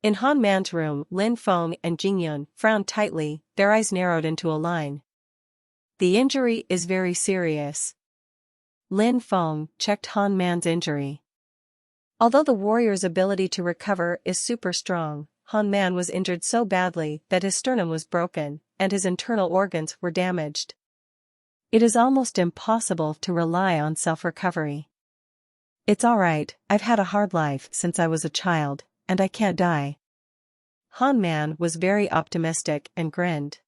In Han Man's room, Lin Feng and Jingyun frowned tightly, their eyes narrowed into a line. The injury is very serious. Lin Feng checked Han Man's injury. Although the warrior's ability to recover is super strong, Han Man was injured so badly that his sternum was broken, and his internal organs were damaged. It is almost impossible to rely on self-recovery. It's alright, I've had a hard life since I was a child, and I can't die. Han Man was very optimistic and grinned.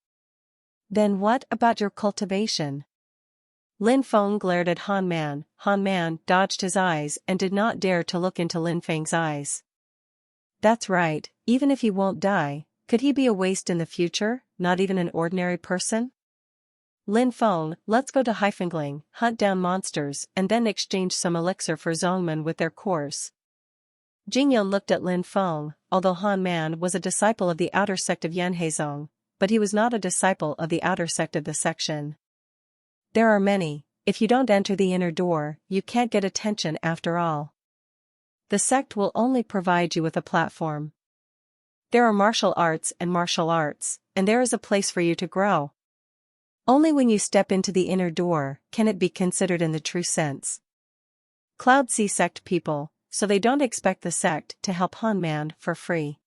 Then what about your cultivation? Lin Feng glared at Han Man. Han Man dodged his eyes and did not dare to look into Lin Feng's eyes. That's right, even if he won't die, could he be a waste in the future, not even an ordinary person? Lin Feng, let's go to Haifengling, hunt down monsters and then exchange some elixir for Zongmen with their course. Jingyun looked at Lin Feng. Although Han Man was a disciple of the outer sect of Yanheizong, but he was not a disciple of the outer sect of the section. There are many. If you don't enter the inner door, you can't get attention after all. The sect will only provide you with a platform. There are martial arts, and there is a place for you to grow. Only when you step into the inner door can it be considered in the true sense. Cloud Sea sect people, so they don't expect the sect to help Han Man for free.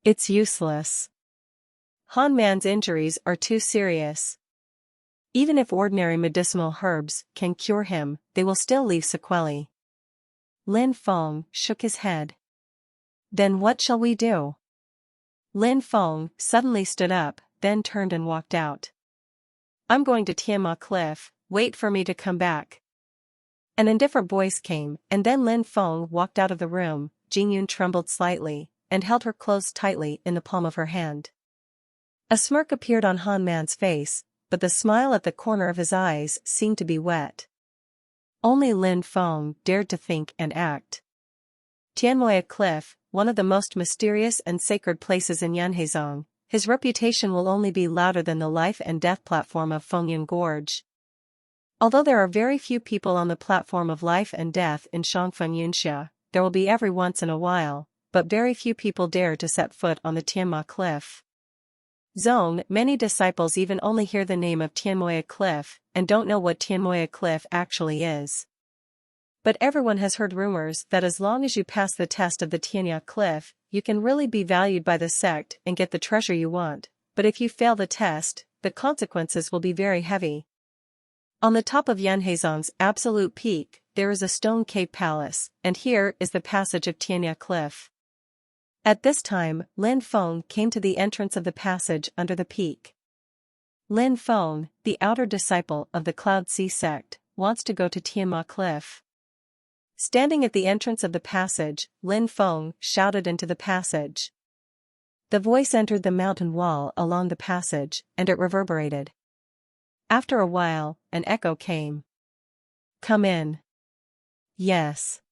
It's useless. Han Man's injuries are too serious. Even if ordinary medicinal herbs can cure him, they will still leave sequelae. Lin Feng shook his head. Then what shall we do? Lin Feng suddenly stood up, then turned and walked out. I'm going to Tianma Cliff, wait for me to come back. An indifferent voice came, and then Lin Feng walked out of the room. Jingyun trembled slightly, and held her clothes tightly in the palm of her hand. A smirk appeared on Han Man's face, but the smile at the corner of his eyes seemed to be wet. Only Lin Feng dared to think and act. Tianmoya Cliff, one of the most mysterious and sacred places in Yanheizong, his reputation will only be louder than the life and death platform of Fengyun Gorge. Although there are very few people on the platform of life and death in Shangfeng Yunxia, there will be every once in a while, but very few people dare to set foot on the Tianma Cliff. Zone, many disciples even only hear the name of Tianmoya Cliff, and don't know what Tianmoya Cliff actually is. But everyone has heard rumors that as long as you pass the test of the Tianmoya Cliff, you can really be valued by the sect and get the treasure you want, but if you fail the test, the consequences will be very heavy. On the top of Yanheizong's absolute peak, there is a stone cave palace, and here is the passage of Tianmoya Cliff. At this time, Lin Feng came to the entrance of the passage under the peak. Lin Feng, the outer disciple of the Cloud Sea sect, wants to go to Tianma Cliff. Standing at the entrance of the passage, Lin Feng shouted into the passage. The voice entered the mountain wall along the passage, and it reverberated. After a while, an echo came. Come in. Yes.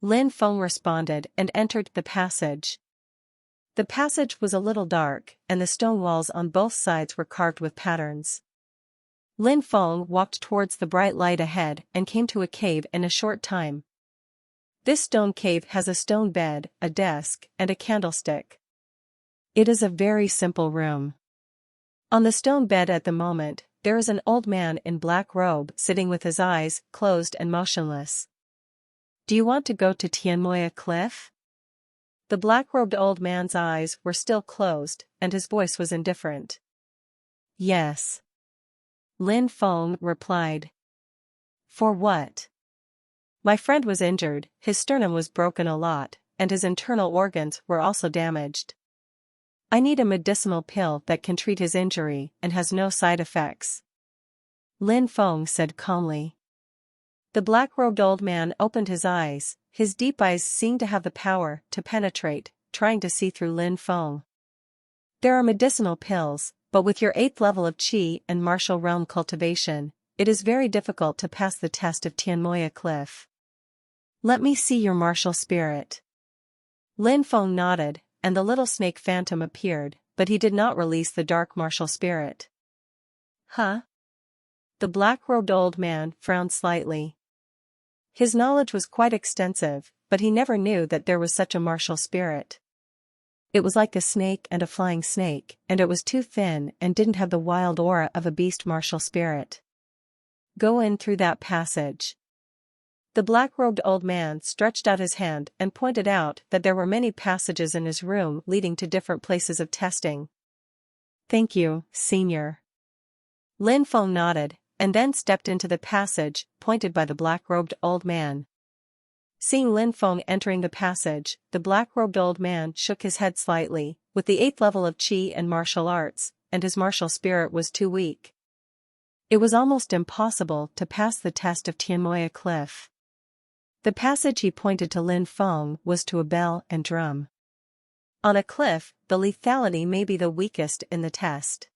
Lin Feng responded and entered the passage. The passage was a little dark, and the stone walls on both sides were carved with patterns. Lin Feng walked towards the bright light ahead and came to a cave in a short time. This stone cave has a stone bed, a desk, and a candlestick. It is a very simple room. On the stone bed at the moment, there is an old man in black robe sitting with his eyes closed and motionless. Do you want to go to Tianmoya Cliff? The black-robed old man's eyes were still closed, and his voice was indifferent. Yes. Lin Feng replied. For what? My friend was injured, his sternum was broken a lot, and his internal organs were also damaged. I need a medicinal pill that can treat his injury and has no side effects. Lin Feng said calmly. The black-robed old man opened his eyes, his deep eyes seemed to have the power to penetrate, trying to see through Lin Feng. There are medicinal pills, but with your 8th level of Qi and martial realm cultivation, it is very difficult to pass the test of Tianmoya Cliff. Let me see your martial spirit. Lin Feng nodded, and the little snake phantom appeared, but he did not release the dark martial spirit. Huh? The black-robed old man frowned slightly. His knowledge was quite extensive, but he never knew that there was such a martial spirit. It was like a snake and a flying snake, and it was too thin and didn't have the wild aura of a beast martial spirit. Go in through that passage. The black-robed old man stretched out his hand and pointed out that there were many passages in his room leading to different places of testing. Thank you, Senior. Lin Feng nodded, and then stepped into the passage pointed by the black-robed old man. Seeing Lin Feng entering the passage, the black-robed old man shook his head slightly. With the 8th level of Qi and martial arts, and his martial spirit was too weak. It was almost impossible to pass the test of Tianmoya Cliff. The passage he pointed to Lin Feng was to a bell and drum. On a cliff, the lethality may be the weakest in the test.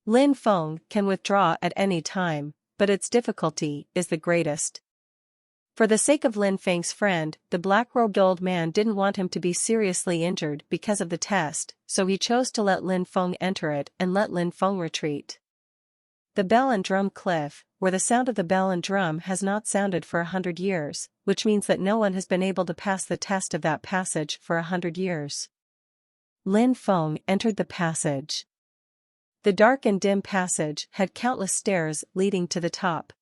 Lin Feng can withdraw at any time, but its difficulty is the greatest. For the sake of Lin Feng's friend, the black-robed old man didn't want him to be seriously injured because of the test, so he chose to let Lin Feng enter it and let Lin Feng retreat. The bell and drum cliff, where the sound of the bell and drum has not sounded for 100 years, which means that no one has been able to pass the test of that passage for 100 years. Lin Feng entered the passage. The dark and dim passage had countless stairs leading to the top.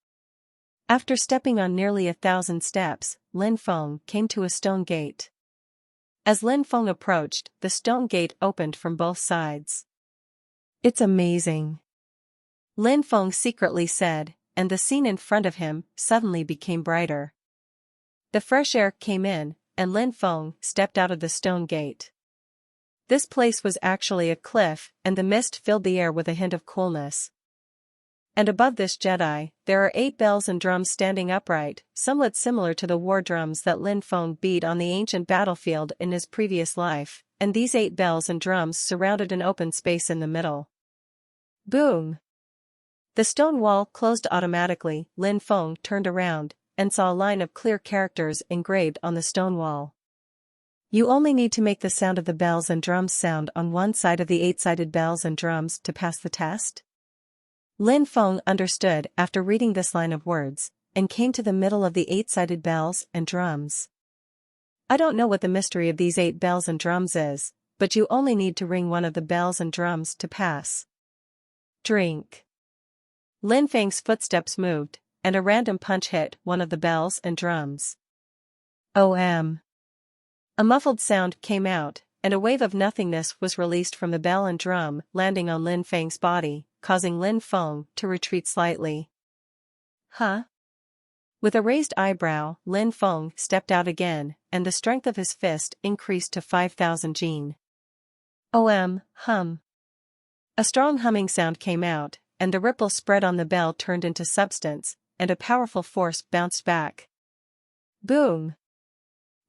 After stepping on nearly 1,000 steps, Lin Feng came to a stone gate. As Lin Feng approached, the stone gate opened from both sides. It's amazing, Lin Feng secretly said, and the scene in front of him suddenly became brighter. The fresh air came in, and Lin Feng stepped out of the stone gate. This place was actually a cliff, and the mist filled the air with a hint of coolness. And above this Jedi, there are 8 bells and drums standing upright, somewhat similar to the war drums that Lin Feng beat on the ancient battlefield in his previous life, and these 8 bells and drums surrounded an open space in the middle. Boom! The stone wall closed automatically. Lin Feng turned around, and saw a line of clear characters engraved on the stone wall. You only need to make the sound of the bells and drums sound on one side of the 8-sided bells and drums to pass the test? Lin Feng understood after reading this line of words, and came to the middle of the 8-sided bells and drums. I don't know what the mystery of these 8 bells and drums is, but you only need to ring one of the bells and drums to pass. Drink. Lin Feng's footsteps moved, and a random punch hit one of the bells and drums. OM. A muffled sound came out, and a wave of nothingness was released from the bell and drum, landing on Lin Feng's body, causing Lin Feng to retreat slightly. Huh? With a raised eyebrow, Lin Feng stepped out again, and the strength of his fist increased to 5,000 jin. Hum. A strong humming sound came out, and the ripple spread on the bell turned into substance, and a powerful force bounced back. Boom!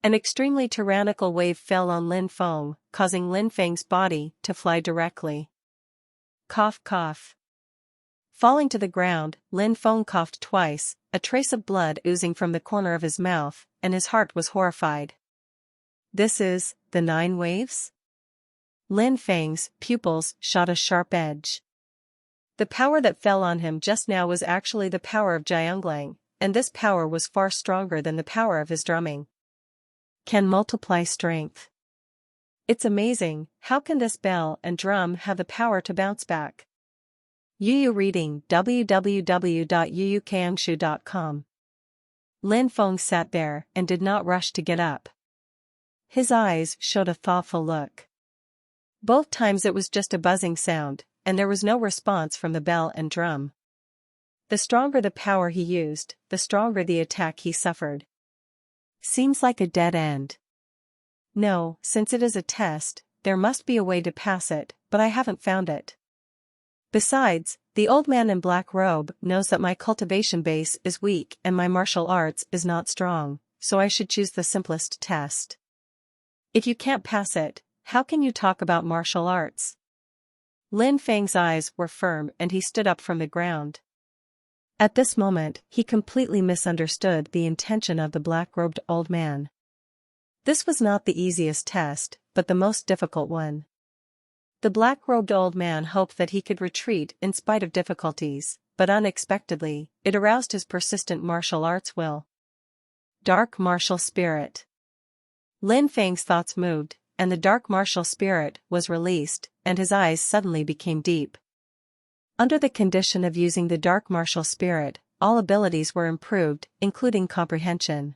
An extremely tyrannical wave fell on Lin Feng, causing Lin Feng's body to fly directly. Cough cough. Falling to the ground, Lin Feng coughed twice, a trace of blood oozing from the corner of his mouth, and his heart was horrified. This is the 9 waves? Lin Feng's pupils shot a sharp edge. The power that fell on him just now was actually the power of Jianglang, and this power was far stronger than the power of his drumming. Can multiply strength. It's amazing, how can this bell and drum have the power to bounce back? Yuyu reading www.yuyukangshu.com. Lin Feng sat there and did not rush to get up. His eyes showed a thoughtful look. Both times it was just a buzzing sound, and there was no response from the bell and drum. The stronger the power he used, the stronger the attack he suffered. Seems like a dead end. No, since it is a test, there must be a way to pass it, but I haven't found it. Besides, the old man in black robe knows that my cultivation base is weak and my martial arts is not strong, so I should choose the simplest test. If you can't pass it, how can you talk about martial arts? Lin Feng's eyes were firm and he stood up from the ground. At this moment, he completely misunderstood the intention of the black-robed old man. This was not the easiest test, but the most difficult one. The black-robed old man hoped that he could retreat in spite of difficulties, but unexpectedly, it aroused his persistent martial arts will. Dark martial spirit. Lin Feng's thoughts moved, and the dark martial spirit was released, and his eyes suddenly became deep. Under the condition of using the dark martial spirit, all abilities were improved, including comprehension.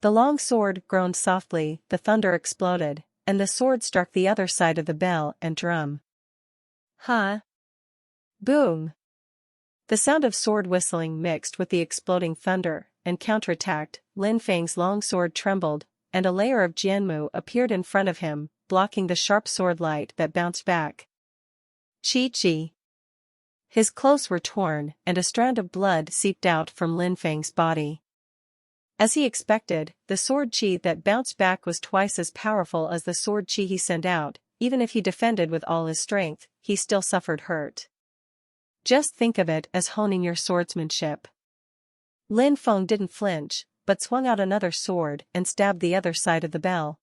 The long sword groaned softly, the thunder exploded, and the sword struck the other side of the bell and drum. Ha! Boom! The sound of sword whistling mixed with the exploding thunder, and counterattacked. Lin Feng's long sword trembled, and a layer of Jianmu appeared in front of him, blocking the sharp sword light that bounced back. Chi. His clothes were torn, and a strand of blood seeped out from Lin Feng's body. As he expected, the sword chi that bounced back was twice as powerful as the sword chi he sent out. Even if he defended with all his strength, he still suffered hurt. Just think of it as honing your swordsmanship. Lin Feng didn't flinch, but swung out another sword and stabbed the other side of the bell.